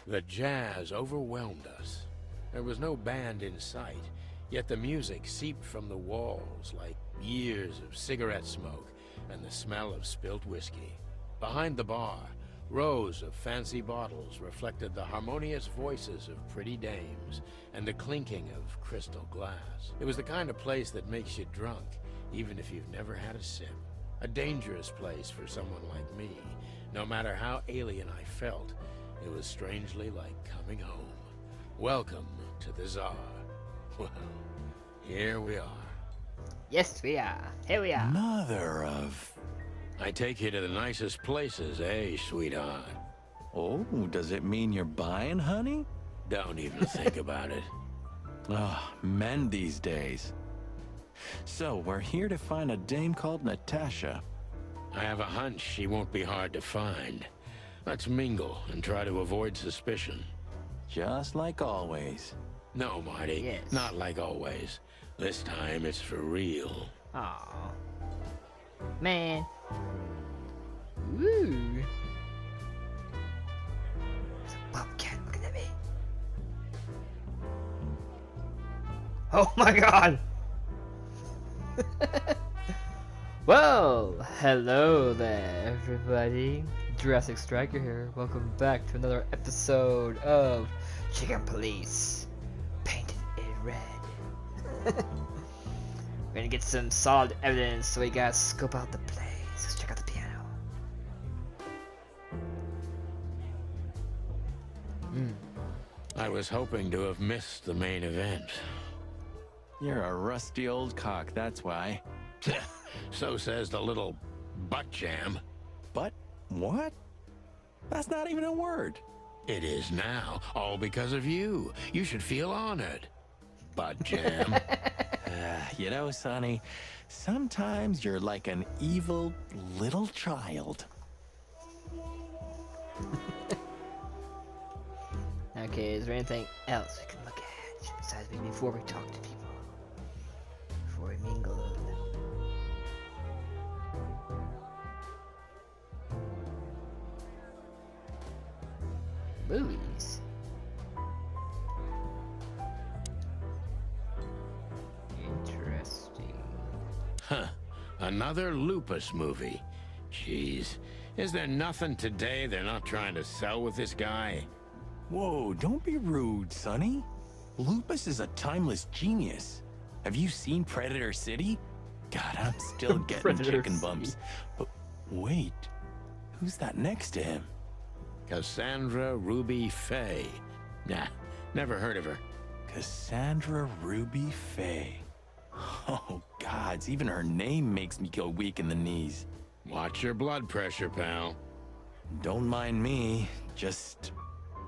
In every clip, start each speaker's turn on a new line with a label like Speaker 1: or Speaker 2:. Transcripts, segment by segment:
Speaker 1: The jazz overwhelmed us. There was no band in sight, yet the music seeped from the walls like years of cigarette smoke and the smell of spilt whiskey. Behind the bar, rows of fancy bottles reflected the harmonious voices of pretty dames and the clinking of crystal glass. It was the kind of place that makes you drunk, even if you've never had a sip. A dangerous place for someone like me. No matter how alien I felt, it was strangely like coming home. Welcome to the Tsar. Well, here we are.
Speaker 2: Yes, we are. Here we are.
Speaker 3: Mother of...
Speaker 1: I take you to the nicest places, eh, sweetheart?
Speaker 3: Oh, does it mean you're buying, honey?
Speaker 1: Don't even think about it.
Speaker 3: Ah, men these days. So, we're here to find a dame called Natasha.
Speaker 1: I have a hunch she won't be hard to find. Let's mingle and try to avoid suspicion.
Speaker 3: Just like always.
Speaker 1: No, Marty,
Speaker 2: Yes.
Speaker 1: not like always. This time it's for real.
Speaker 2: Aw. Man. Woo. There's a bobcat looking at me. Oh my god! Well, hello there, everybody. Jurassic-Stryker here. Welcome back to another episode of Chicken Police. Painted in red. We're gonna get some solid evidence, so we gotta scope out the place. Let's check out the piano.
Speaker 1: I was hoping to have missed the main event.
Speaker 3: You're a rusty old cock, that's why.
Speaker 1: So says the little butt jam.
Speaker 3: But what? That's not even a word.
Speaker 1: It is now, all because of you. You should feel honored. Butt jam.
Speaker 3: You know, Sonny, sometimes you're like an evil little child.
Speaker 2: Okay, is there anything else we can look at besides me before we talk to people? Before we mingle? Movies. Interesting.
Speaker 1: Huh. Another lupus movie. Jeez. Is there nothing today they're not trying to sell with this guy?
Speaker 3: Whoa, don't be rude, Sonny. Lupus is a timeless genius. Have you seen Predator City? God, I'm still getting
Speaker 2: Predator
Speaker 3: chicken
Speaker 2: City.
Speaker 3: bumps. But wait, who's that next to him?
Speaker 1: Cassandra Ruby Faye. Nah, never heard of her.
Speaker 3: Cassandra Ruby Faye. Oh, gods, even her name makes me go weak in the knees.
Speaker 1: Watch your blood pressure, pal.
Speaker 3: Don't mind me, just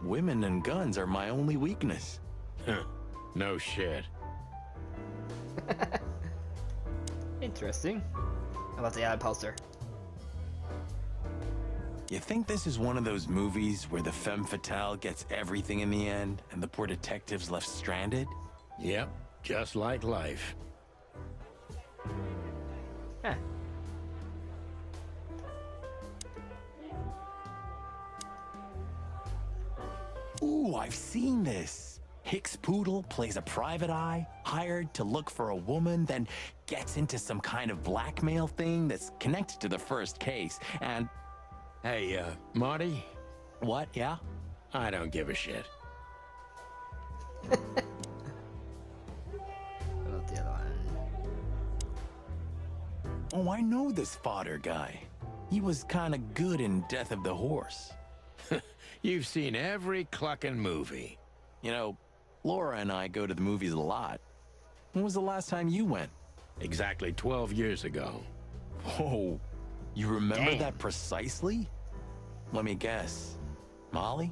Speaker 3: women and guns are my only weakness.
Speaker 1: Huh. No shit.
Speaker 2: Interesting. How about the ad poster?
Speaker 3: You think this is one of those movies where the femme fatale gets everything in the end and the poor detective's left stranded?
Speaker 1: Yep, just like life.
Speaker 2: Huh.
Speaker 3: Ooh, I've seen this. Hicks Poodle plays a private eye, hired to look for a woman, then gets into some kind of blackmail thing that's connected to the first case, and...
Speaker 1: Hey, Marty?
Speaker 3: What, yeah?
Speaker 1: I don't give a shit.
Speaker 2: What about the other one?
Speaker 3: Oh, I know this fodder guy. He was kinda good in Death of the Horse.
Speaker 1: You've seen every clucking movie.
Speaker 3: You know, Laura and I go to the movies a lot. When was the last time you went?
Speaker 1: Exactly 12 years ago.
Speaker 3: Whoa, you remember
Speaker 2: Damn.
Speaker 3: that precisely? Let me guess. Molly?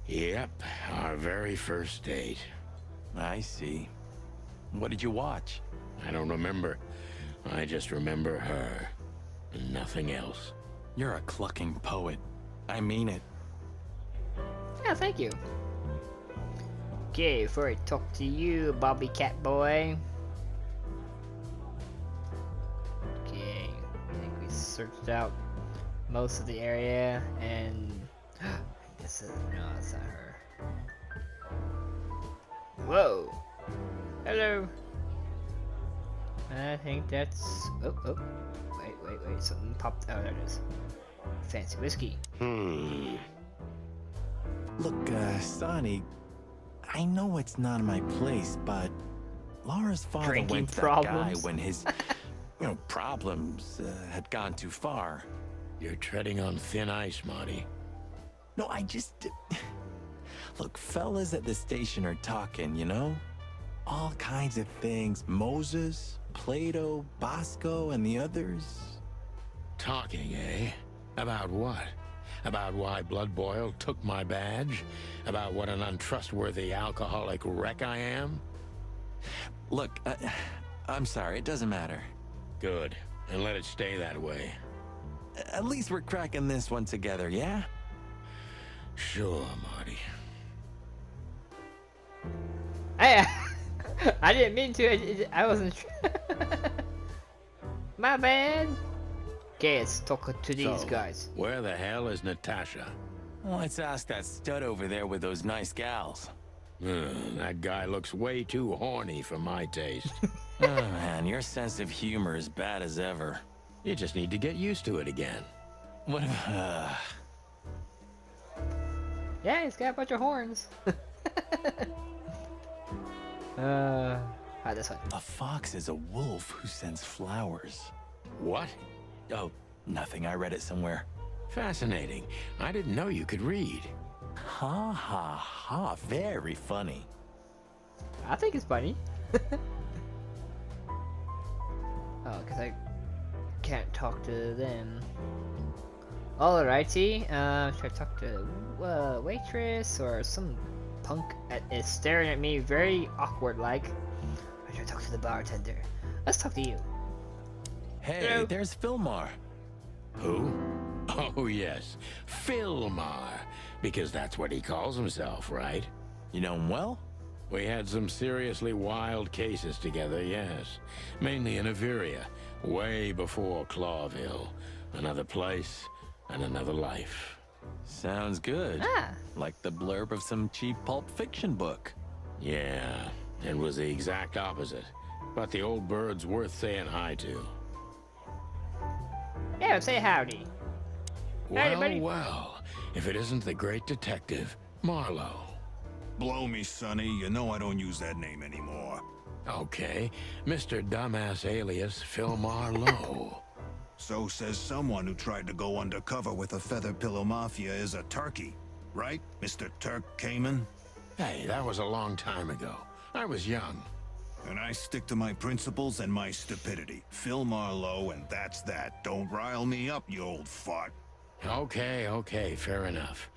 Speaker 1: Yep, our very first date.
Speaker 3: I see. What did you watch?
Speaker 1: I don't remember. I just remember her. And nothing else.
Speaker 3: You're a clucking poet. I mean it.
Speaker 2: Yeah, thank you. Okay, before I talk to you, Bobby Cat Boy. Okay, I think we searched out most of the area, and This is no, it's not her. Whoa. Hello. I think that's. Oh. Wait. Something popped. Oh, there it is. Fancy whiskey.
Speaker 3: Look, Sonny, I know it's not my place, but Laura's father
Speaker 2: Drinking
Speaker 3: went to
Speaker 2: problems.
Speaker 3: that guy when his, problems had gone too far.
Speaker 1: You're treading on thin ice, Marty.
Speaker 3: No, I just... Look, fellas at the station are talking, All kinds of things. Moses, Plato, Bosco, and the others.
Speaker 1: Talking, eh? About what? About why Blood Boil took my badge? About what an untrustworthy alcoholic wreck I am?
Speaker 3: Look, I'm sorry, it doesn't matter.
Speaker 1: Good. And let it stay that way.
Speaker 3: At least we're cracking this one together, yeah?
Speaker 1: Sure, Marty.
Speaker 2: I didn't mean to. I wasn't sure. My bad. Okay, let's talk to these
Speaker 1: So,
Speaker 2: guys.
Speaker 1: Where the hell is Natasha?
Speaker 3: Let's ask that stud over there with those nice gals.
Speaker 1: That guy looks way too horny for my taste.
Speaker 3: Oh man, your sense of humor is bad as ever.
Speaker 1: You just need to get used to it again.
Speaker 3: What
Speaker 2: Yeah, he's got a bunch of horns. This one.
Speaker 3: A fox is a wolf who sends flowers.
Speaker 1: What?
Speaker 3: Oh, nothing. I read it somewhere.
Speaker 1: Fascinating. I didn't know you could read.
Speaker 3: Ha ha ha. Very funny.
Speaker 2: I think it's funny. Oh, because I can't talk to them. Alrighty, should I talk to a waitress or some punk is staring at me very awkward like? Or should I talk to the bartender? Let's talk to you.
Speaker 3: Hey,
Speaker 2: Hello.
Speaker 3: there's Fillmore.
Speaker 1: Who? Oh, yes. Philmar. Because that's what he calls himself, right?
Speaker 3: You know him well?
Speaker 1: We had some seriously wild cases together, yes. Mainly in Averia, way before Clawville. Another place and another life.
Speaker 3: Sounds good.
Speaker 2: Ah,
Speaker 3: Like the blurb of some cheap pulp fiction book.
Speaker 1: Yeah, it was the exact opposite. But the old bird's worth saying hi to.
Speaker 2: yeah, say howdy. Howdy, buddy.
Speaker 1: Well, if it isn't the great detective, Marlowe.
Speaker 4: Blow me, Sonny. You know I don't use that name anymore.
Speaker 1: Okay, Mr. Dumbass alias Phil Marlowe.
Speaker 4: So says someone who tried to go undercover with a feather pillow mafia is a turkey. Right, Mr. Turk Cayman?
Speaker 1: Hey, that was a long time ago. I was young.
Speaker 4: And I stick to my principles and my stupidity. Phil Marlowe, and that's that. Don't rile me up, you old fart.
Speaker 1: Okay, fair enough.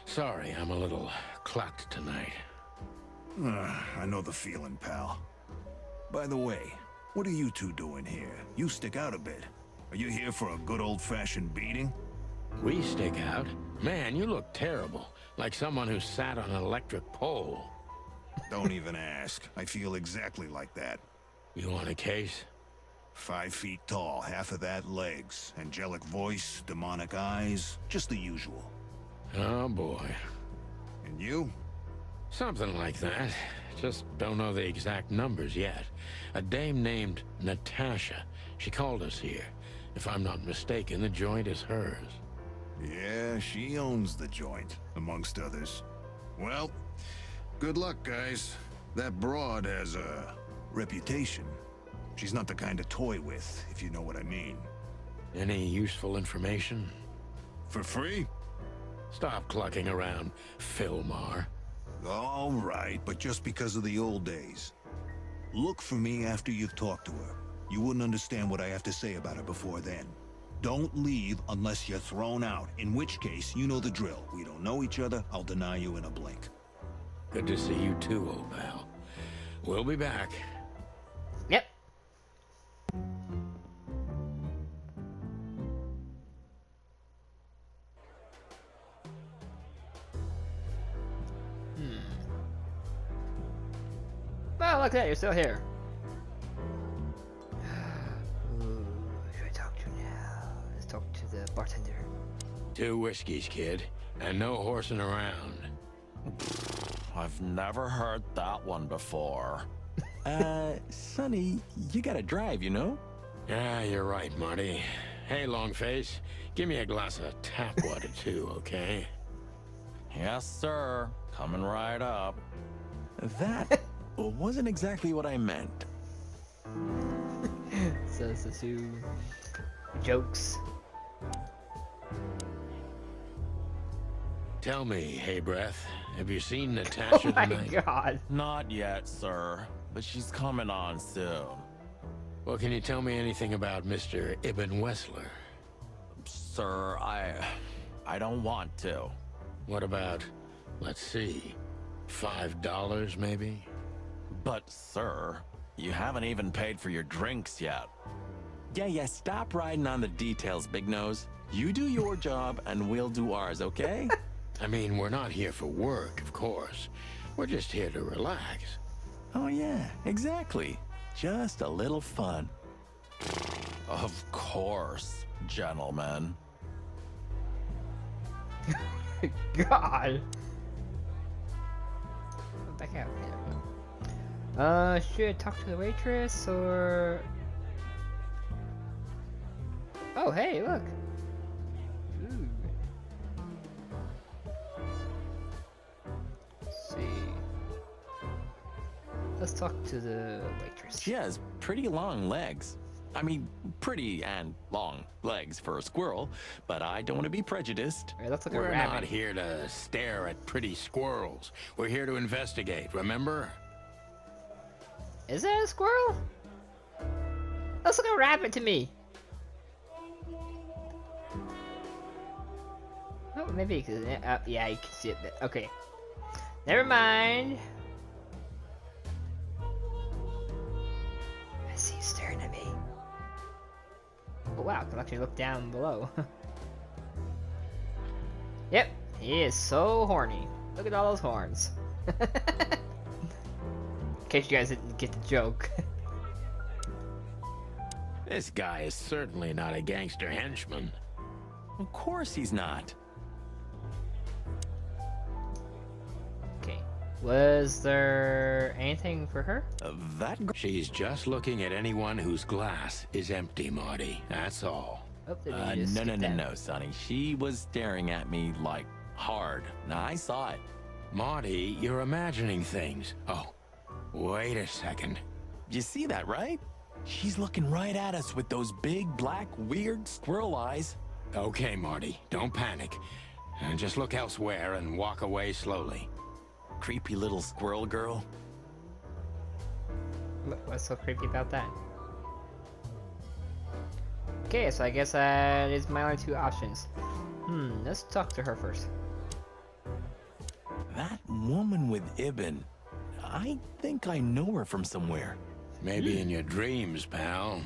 Speaker 1: Sorry, I'm a little clucked tonight.
Speaker 4: I know the feeling, pal. By the way, what are you two doing here? You stick out a bit. Are you here for a good old-fashioned beating?
Speaker 1: We stick out? Man, you look terrible. Like someone who sat on an electric pole.
Speaker 4: Don't even ask. I feel exactly like that.
Speaker 1: You want a case?
Speaker 4: 5 feet tall, half of that legs. Angelic voice, demonic eyes, just the usual.
Speaker 1: Oh boy.
Speaker 4: And you?
Speaker 1: Something like that. Just don't know the exact numbers yet. A dame named Natasha. She called us here. If I'm not mistaken, the joint is hers.
Speaker 4: Yeah, she owns the joint, amongst others. Well, good luck, guys. That broad has a reputation. She's not the kind to toy with, if you know what I mean.
Speaker 1: Any useful information?
Speaker 4: For free?
Speaker 1: Stop clucking around, Philmar.
Speaker 4: All right, but just because of the old days. Look for me after you've talked to her. You wouldn't understand what I have to say about her before then. Don't leave unless you're thrown out, in which case, you know the drill. We don't know each other, I'll deny you in a blink.
Speaker 1: Good to see you too, old pal. We'll be back.
Speaker 2: Yep. Well, look at that, you're still here. Ooh, who should I talk to now? Let's talk to the bartender.
Speaker 1: 2 whiskeys, kid. And no horsing around.
Speaker 3: I've never heard that one before. Sonny, you gotta drive, you know?
Speaker 1: Yeah, you're right, Marty. Hey, Longface, give me a glass of tap water too, okay?
Speaker 3: Yes, sir. Coming right up. That wasn't exactly what I meant.
Speaker 2: Says the two jokes.
Speaker 1: Tell me, hey breath, have you seen Natasha
Speaker 2: Oh my
Speaker 1: tonight?
Speaker 2: god.
Speaker 3: Not yet, sir. But she's coming on soon.
Speaker 1: Well, can you tell me anything about Mr. Ibn Wessler?
Speaker 3: Sir, I don't want to.
Speaker 1: What about, let's see, $5 maybe?
Speaker 3: But, sir, you haven't even paid for your drinks yet. Yeah, stop riding on the details, Big Nose. You do your job, and we'll do ours, okay?
Speaker 1: I mean, we're not here for work, of course. We're just here to relax.
Speaker 3: Oh, yeah, exactly. Just a little fun. Of course, gentlemen.
Speaker 2: God. Back out. Should I talk to the waitress or? Oh, hey, look. Ooh. Let's see. Let's talk to the waitress.
Speaker 3: She has pretty long legs. I mean, pretty and long legs for a squirrel, but I don't want to be prejudiced.
Speaker 2: Alright, let's look at
Speaker 1: We're
Speaker 2: rabbit.
Speaker 1: not here to stare at pretty squirrels. We're here to investigate, remember?
Speaker 2: Is that a squirrel? Looks like a rabbit to me. Oh, maybe because yeah, you can see it. Okay, never mind. I see you staring at me. Oh wow, I can actually look down below. Yep, he is so horny. Look at all those horns. In case you guys didn't get the joke.
Speaker 1: This guy is certainly not a gangster henchman.
Speaker 3: Of course he's not.
Speaker 2: Okay, was there anything for her?
Speaker 1: She's just looking at anyone whose glass is empty, Marty. That's all.
Speaker 2: Oh, did we just skip that?
Speaker 3: No, Sonny. She was staring at me like hard. Now I saw it.
Speaker 1: Marty, you're imagining things. Oh, wait a second.
Speaker 3: You see that, right? She's looking right at us with those big, black, weird squirrel eyes.
Speaker 1: Okay, Marty, don't panic. Just look elsewhere and walk away slowly.
Speaker 3: Creepy little squirrel girl.
Speaker 2: What's so creepy about that? Okay, so I guess that is my only two options. Let's talk to her first.
Speaker 3: That woman with Ibn. I think I know her from somewhere.
Speaker 1: Maybe in your dreams, pal.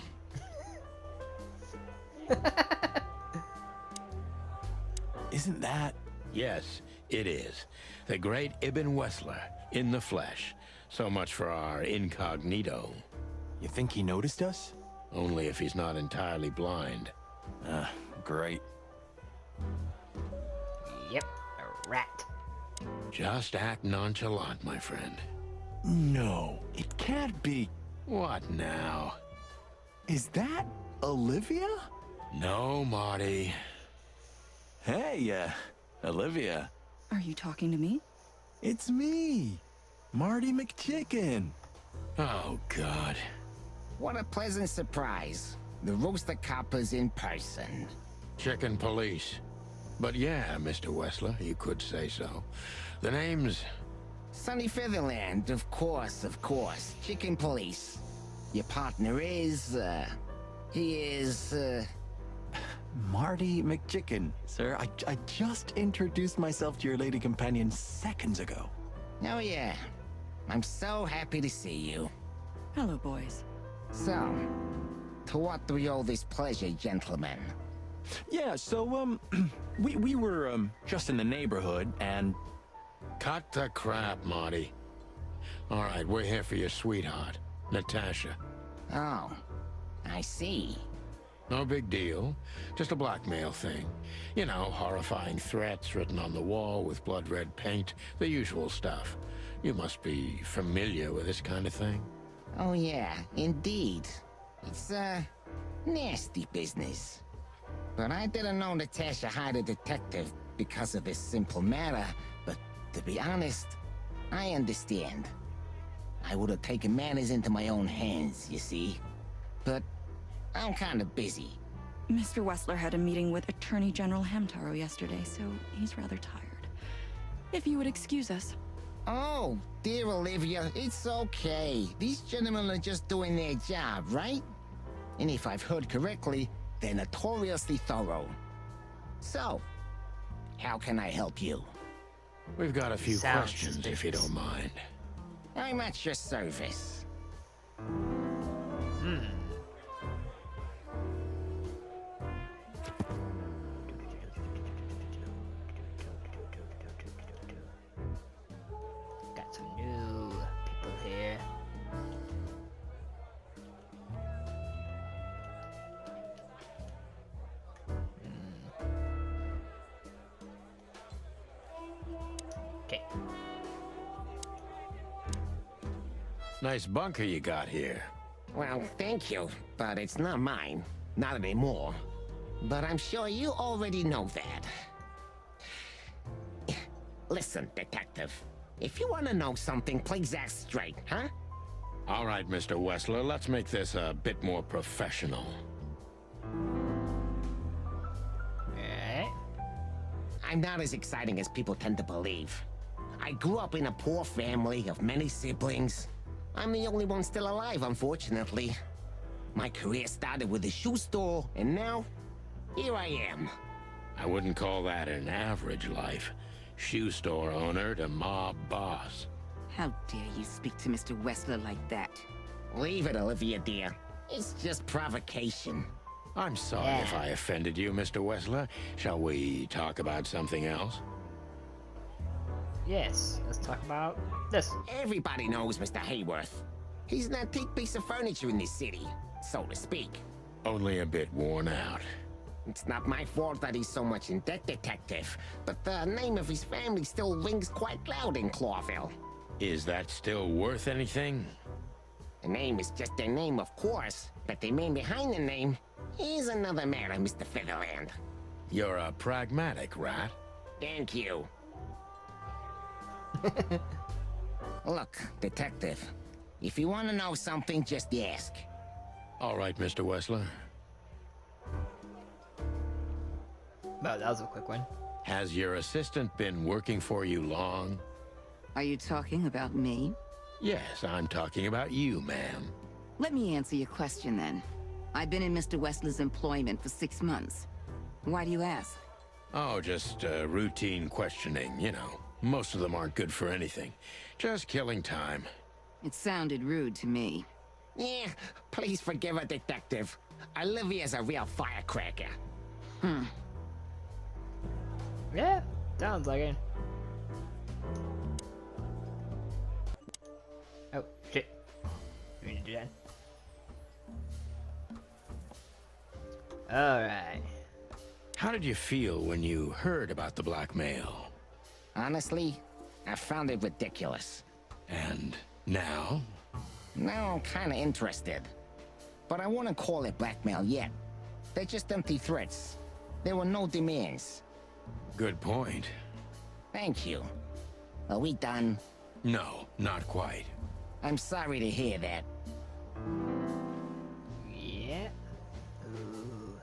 Speaker 3: Isn't that?
Speaker 1: Yes, it is. The great Ibn Wessler, in the flesh. So much for our incognito.
Speaker 3: You think he noticed us?
Speaker 1: Only if he's not entirely blind.
Speaker 3: Great.
Speaker 2: Yep, a rat.
Speaker 1: Just act nonchalant, my friend.
Speaker 3: No, it can't be.
Speaker 1: What now?
Speaker 3: Is that Olivia?
Speaker 1: No, Marty.
Speaker 3: Hey, Olivia.
Speaker 5: Are you talking to me?
Speaker 3: It's me, Marty McChicken.
Speaker 1: Oh, God.
Speaker 6: What a pleasant surprise. The Rooster Copper's in person.
Speaker 1: Chicken police. But yeah, Mr. Wessler, you could say so. The name's...
Speaker 6: Sunny Featherland, of course, of course. Chicken police. Your partner is, he is,
Speaker 3: Marty McChicken, sir. I just introduced myself to your lady companion seconds ago.
Speaker 6: Oh yeah. I'm so happy to see you.
Speaker 5: Hello, boys.
Speaker 6: So, to what do we owe this pleasure, gentlemen?
Speaker 3: Yeah, so, we were, just in the neighborhood, and...
Speaker 1: Cut the crap, Marty. All right, we're here for your sweetheart, Natasha.
Speaker 6: Oh, I see.
Speaker 1: No big deal. Just a blackmail thing. You know, horrifying threats written on the wall with blood-red paint. The usual stuff. You must be familiar with this kind of thing.
Speaker 6: Oh yeah, indeed. It's, nasty business. But I didn't know Natasha hired a detective because of this simple matter. But to be honest, I understand. I would have taken matters into my own hands, you see. But I'm kind of busy.
Speaker 5: Mr. Wessler had a meeting with Attorney General Hamtaro yesterday, so he's rather tired. If you would excuse us.
Speaker 6: Oh, dear Olivia, it's okay. These gentlemen are just doing their job, right? And if I've heard correctly, they're notoriously thorough. So, how can I help you?
Speaker 1: We've got a few
Speaker 2: Sounds
Speaker 1: questions, if you
Speaker 2: suspicious.
Speaker 1: don't mind.
Speaker 6: I'm at your service.
Speaker 2: Got some new people here. Okay.
Speaker 1: Nice bunker you got here.
Speaker 6: Well, thank you, but it's not mine. Not anymore. But I'm sure you already know that. Listen, detective. If you want to know something, please ask straight, huh?
Speaker 1: All right, Mr. Wessler, let's make this a bit more professional.
Speaker 2: Alright.
Speaker 6: I'm not as exciting as people tend to believe. I grew up in a poor family of many siblings. I'm the only one still alive, unfortunately. My career started with a shoe store, and now, here I am.
Speaker 1: I wouldn't call that an average life. Shoe store owner to mob boss.
Speaker 7: How dare you speak to Mr. Wessler like that?
Speaker 6: Leave it, Olivia, dear. It's just provocation.
Speaker 1: I'm sorry if I offended you, Mr. Wessler. Shall we talk about something else?
Speaker 2: Yes, let's talk about this.
Speaker 6: Everybody knows Mr. Hayworth. He's an antique piece of furniture in this city, so to speak.
Speaker 1: Only a bit worn out.
Speaker 6: It's not my fault that he's so much in debt, detective, but the name of his family still rings quite loud in Clawville.
Speaker 1: Is that still worth anything?
Speaker 6: The name is just their name, of course, but the man behind the name is another matter, Mr. Featherland.
Speaker 1: You're a pragmatic rat.
Speaker 6: Thank you. Look, detective, if you want to know something, just ask.
Speaker 1: All right, Mr. Wessler.
Speaker 2: Well, that was a quick one.
Speaker 1: Has your assistant been working for you long?
Speaker 7: Are you talking about me?
Speaker 1: Yes, I'm talking about you, ma'am.
Speaker 7: Let me answer your question then. I've been in Mr. Wessler's employment for 6 months. Why do you ask?
Speaker 1: Oh, just routine questioning, you know. Most of them aren't good for anything. Just killing time.
Speaker 7: It sounded rude to me.
Speaker 6: Yeah, please forgive a detective. Olivia's a real firecracker.
Speaker 2: Yeah, sounds like it. Oh, shit. We need to do that. Alright.
Speaker 1: How did you feel when you heard about the blackmail?
Speaker 6: Honestly, I found it ridiculous.
Speaker 1: And now?
Speaker 6: Now I'm kinda interested. But I wouldn't call it blackmail yet. They're just empty threats. There were no demands.
Speaker 1: Good point.
Speaker 6: Thank you. Are we done?
Speaker 1: No, not quite.
Speaker 6: I'm sorry to hear that.
Speaker 2: Yeah. Ooh.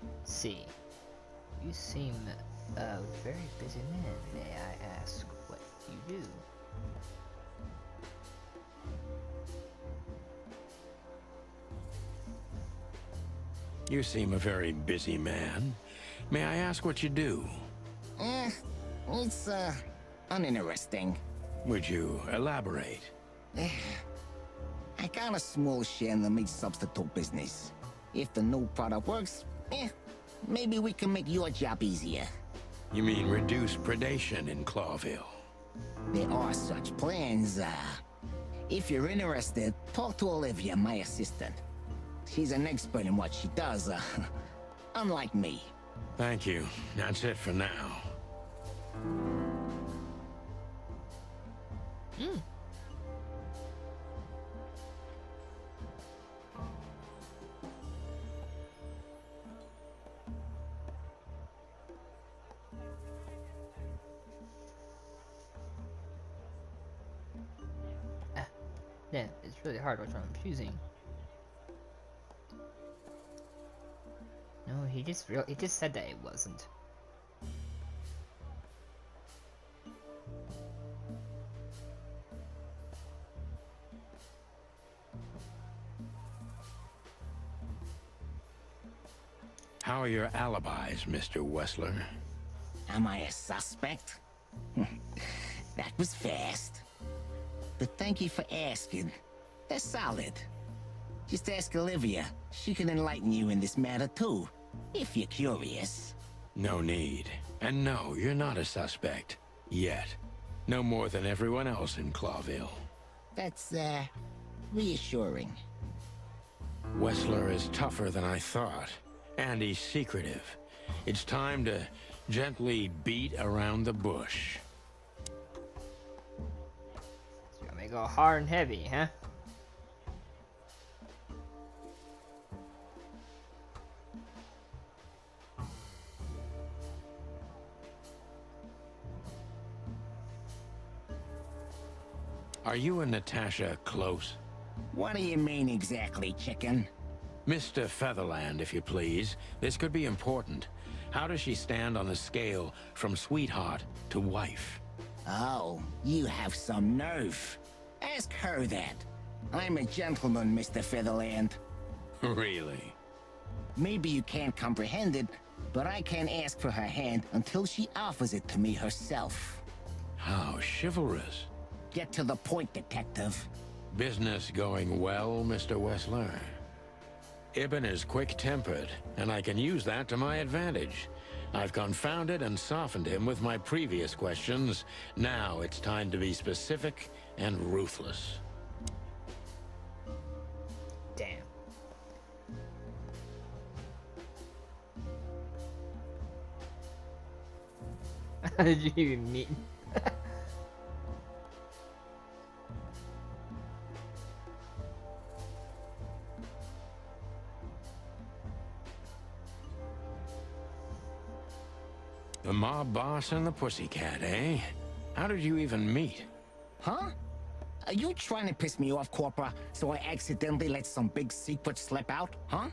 Speaker 2: Let's see. You seem a very busy man. May I ask what you do?
Speaker 1: You seem a very busy man. May I ask what you do?
Speaker 6: It's, uninteresting.
Speaker 1: Would you elaborate?
Speaker 6: I got a small share in the meat substitute business. If the new product works, maybe we can make your job easier.
Speaker 1: You mean reduce predation in Clawville?
Speaker 6: There are such plans, If you're interested, talk to Olivia, my assistant. She's an expert in what she does, unlike me.
Speaker 1: Thank you. That's it for now.
Speaker 2: Yeah, it's really hard which one I'm choosing. No, he just said that it wasn't.
Speaker 1: How are your alibis, Mr. Wessler?
Speaker 6: Am I a suspect? That was fast. But thank you for asking. They're solid. Just ask Olivia. She can enlighten you in this matter too, if you're curious.
Speaker 1: No need. And no, you're not a suspect. Yet. No more than everyone else in Clawville.
Speaker 6: That's, reassuring.
Speaker 1: Wessler is tougher than I thought. And he's secretive. It's time to gently beat around the bush.
Speaker 2: So you want me to go hard and heavy, huh?
Speaker 1: Are you and Natasha close?
Speaker 6: What do you mean exactly, chicken?
Speaker 1: Mr. Featherland, if you please. This could be important. How does she stand on the scale from sweetheart to wife?
Speaker 6: Oh, you have some nerve. Ask her that. I'm a gentleman, Mr. Featherland.
Speaker 1: Really?
Speaker 6: Maybe you can't comprehend it, but I can't ask for her hand until she offers it to me herself.
Speaker 1: How chivalrous.
Speaker 6: Get to the point, detective.
Speaker 1: Business going well, Mr. Wessler? Ibn is quick-tempered, and I can use that to my advantage. I've confounded and softened him with my previous questions. Now it's time to be specific and ruthless.
Speaker 2: Damn. How did you even meet?
Speaker 1: The mob boss and the pussycat, eh? How did you even meet?
Speaker 6: Huh? Are you trying to piss me off, Corpora, so I accidentally let some big secret slip out, huh?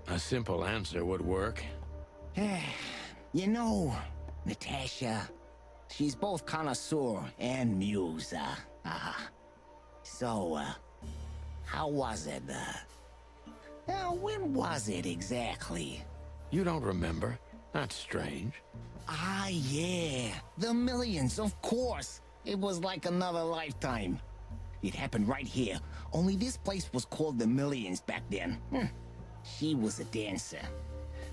Speaker 1: A simple answer would work.
Speaker 6: You know, Natasha, she's both connoisseur and muse, So, how was it, when was it exactly?
Speaker 1: You don't remember? That's strange.
Speaker 6: Ah, yeah. The millions, of course. It was like another lifetime. It happened right here. Only this place was called the Millions back then. She was a dancer.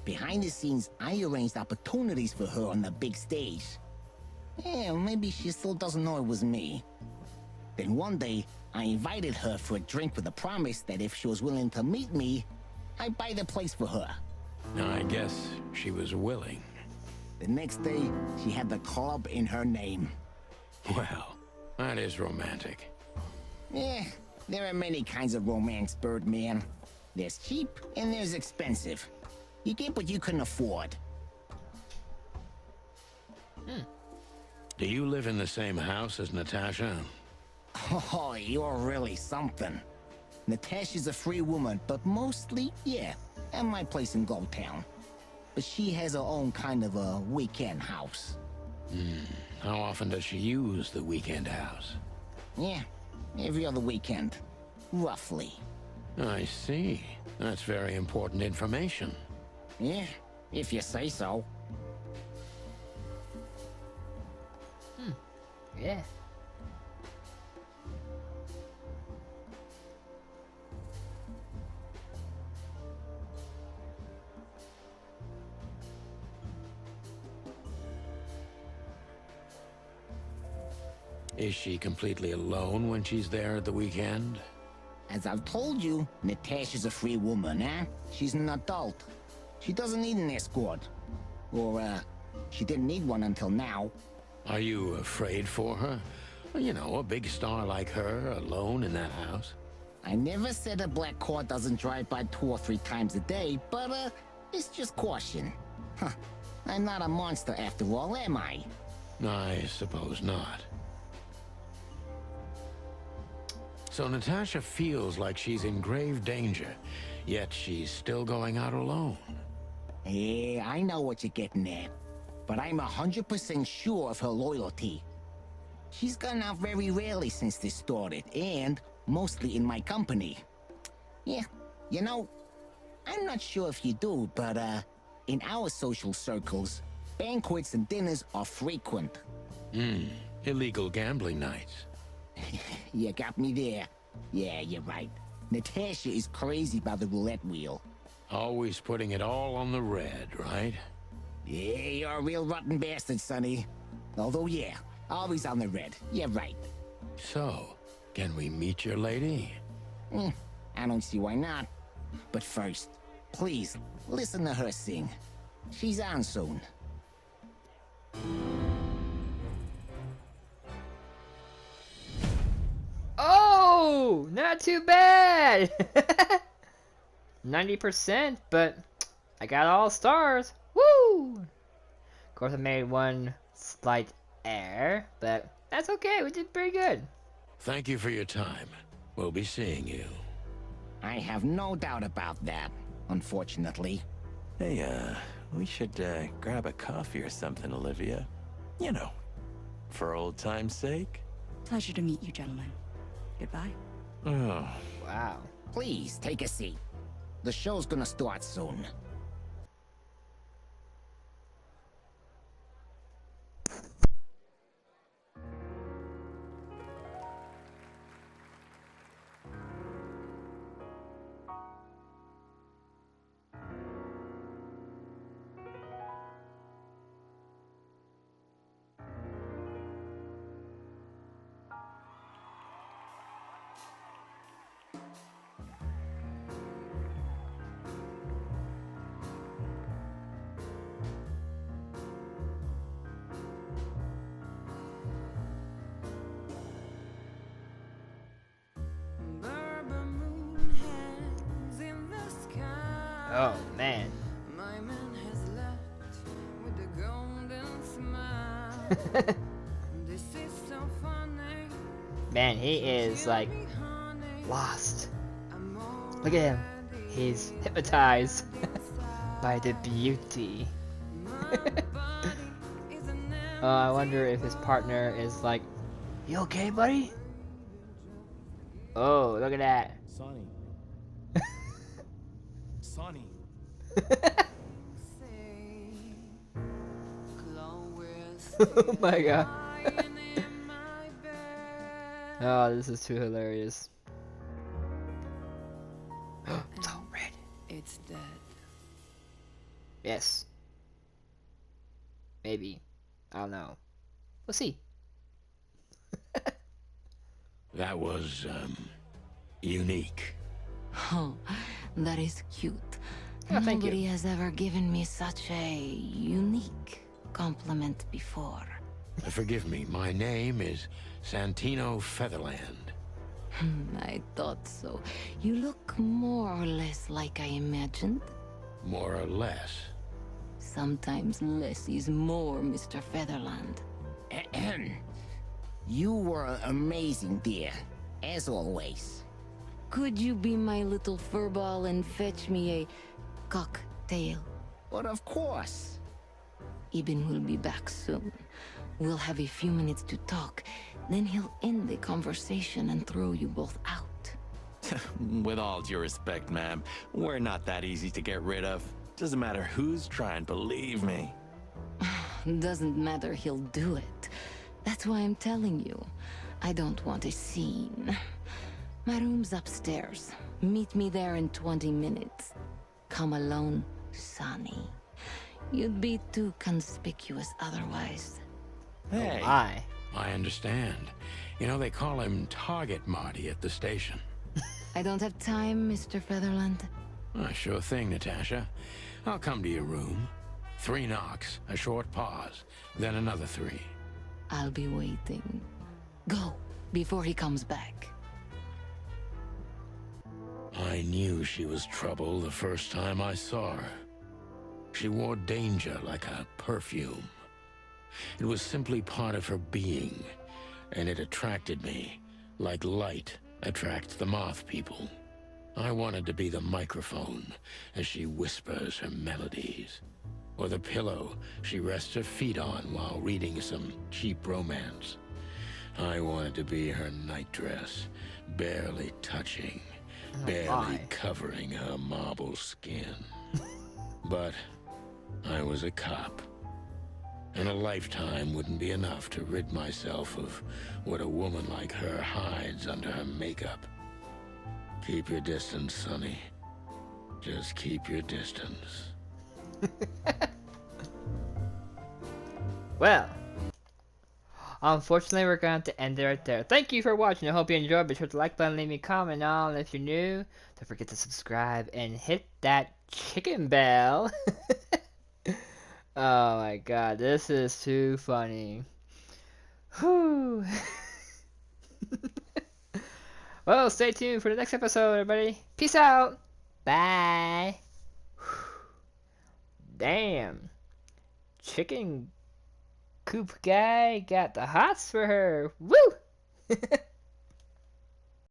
Speaker 6: Behind the scenes, I arranged opportunities for her on the big stage. Yeah, maybe she still doesn't know it was me. Then one day, I invited her for a drink with a promise that if she was willing to meet me, I'd buy the place for her.
Speaker 1: I guess she was willing.
Speaker 6: The next day, she had the club in her name.
Speaker 1: Well, that is romantic.
Speaker 6: Yeah, there are many kinds of romance, Birdman. There's cheap and there's expensive. You get what you can afford.
Speaker 1: Do you live in the same house as Natasha?
Speaker 6: Oh, you're really something. Natasha's a free woman, but mostly, yeah, at my place in Goldtown. But she has her own kind of a weekend house.
Speaker 1: How often does she use the weekend house?
Speaker 6: Yeah, every other weekend. Roughly.
Speaker 1: I see. That's very important information.
Speaker 6: Yeah, if you say so.
Speaker 2: Yeah.
Speaker 1: Is she completely alone when she's there at the weekend?
Speaker 6: As I've told you, Natasha's a free woman, eh? She's an adult. She doesn't need an escort. Or, she didn't need one until now.
Speaker 1: Are you afraid for her? You know, a big star like her, alone in that house.
Speaker 6: I never said a black car doesn't drive by 2 or 3 times a day, but, it's just caution. Huh. I'm not a monster after all, am I?
Speaker 1: I suppose not. So Natasha feels like she's in grave danger, yet she's still going out alone.
Speaker 6: Yeah, I know what you're getting at. But I'm 100% sure of her loyalty. She's gone out very rarely since this started, and mostly in my company. Yeah, you know, I'm not sure if you do, but, in our social circles, banquets and dinners are frequent.
Speaker 1: Illegal gambling nights.
Speaker 6: You got me there. Yeah, you're right. Natasha is crazy about the roulette wheel.
Speaker 1: Always putting it all on the red, right?
Speaker 6: Yeah, you're a real rotten bastard, Sonny. Although, yeah, always on the red. You're right.
Speaker 1: So, can we meet your lady?
Speaker 6: I don't see why not. But first, please, listen to her sing. She's on soon.
Speaker 2: Oh, not too bad. 90%, but I got all stars. Woo! Of course, I made one slight error, but that's okay. We did pretty good.
Speaker 1: Thank you for your time. We'll be seeing you.
Speaker 6: I have no doubt about that, unfortunately.
Speaker 3: Hey, we should, grab a coffee or something, Olivia. You know, for old time's sake.
Speaker 5: Pleasure to meet you, gentlemen. Goodbye.
Speaker 3: Oh.
Speaker 2: Wow.
Speaker 6: Please, take a seat. The show's gonna start soon.
Speaker 2: Oh, man.
Speaker 8: My man has left with a golden smile. This is so funny.
Speaker 2: Man, he is, like, lost. Look at him. He's hypnotized by the beauty. I wonder if his partner is like, you okay, buddy? Oh, look at that.
Speaker 3: Sonny. Sonny.
Speaker 2: Oh my god. Oh, this is too hilarious. It's all red.
Speaker 8: It's dead.
Speaker 2: Yes. Maybe. I don't know. We'll see.
Speaker 1: That was, unique.
Speaker 7: Oh, that is cute.
Speaker 2: Oh, thank you.
Speaker 7: Nobody has ever given me such a unique compliment before.
Speaker 1: Forgive me, my name is Santino Featherland.
Speaker 7: I thought so. You look more or less like I imagined.
Speaker 1: More or less.
Speaker 7: Sometimes less is more, Mr. Featherland.
Speaker 6: Ahem. You were amazing, dear. As always.
Speaker 7: Could you be my little furball and fetch me a cocktail?
Speaker 6: But of course.
Speaker 7: Ibn will be back soon. We'll have a few minutes to talk. Then he'll end the conversation and throw you both out.
Speaker 3: With all due respect, ma'am, we're not that easy to get rid of. Doesn't matter who's trying, believe me.
Speaker 7: Doesn't matter, he'll do it. That's why I'm telling you. I don't want a scene. My room's upstairs. Meet me there in 20 minutes. Come alone, Sonny. You'd be too conspicuous otherwise.
Speaker 3: Hey,
Speaker 2: Oh my.
Speaker 1: I understand. You know, they call him Target Marty at the station.
Speaker 7: I don't have time, Mr. Featherland.
Speaker 1: Sure thing, Natasha. I'll come to your room. 3 knocks, a short pause, then another 3.
Speaker 7: I'll be waiting. Go, before he comes back.
Speaker 1: I knew she was trouble the first time I saw her. She wore danger like a perfume. It was simply part of her being, and it attracted me, like light attracts the moth people. I wanted to be the microphone as she whispers her melodies, or the pillow she rests her feet on while reading some cheap romance. I wanted to be her nightdress, barely touching, barely covering her marble skin. But I was a cop, and a lifetime wouldn't be enough to rid myself of what a woman like her hides under her makeup. Keep your distance, Sonny. Just keep your distance.
Speaker 2: Well, unfortunately, we're going to end it right there. Thank you for watching. I hope you enjoyed. Be sure to like button, leave me a comment on. And if you're new, don't forget to subscribe and hit that chicken bell. Oh my god, this is too funny. Whew. Well, stay tuned for the next episode, everybody. Peace out. Bye. Damn. Chicken coop guy got the hots for her. Woo!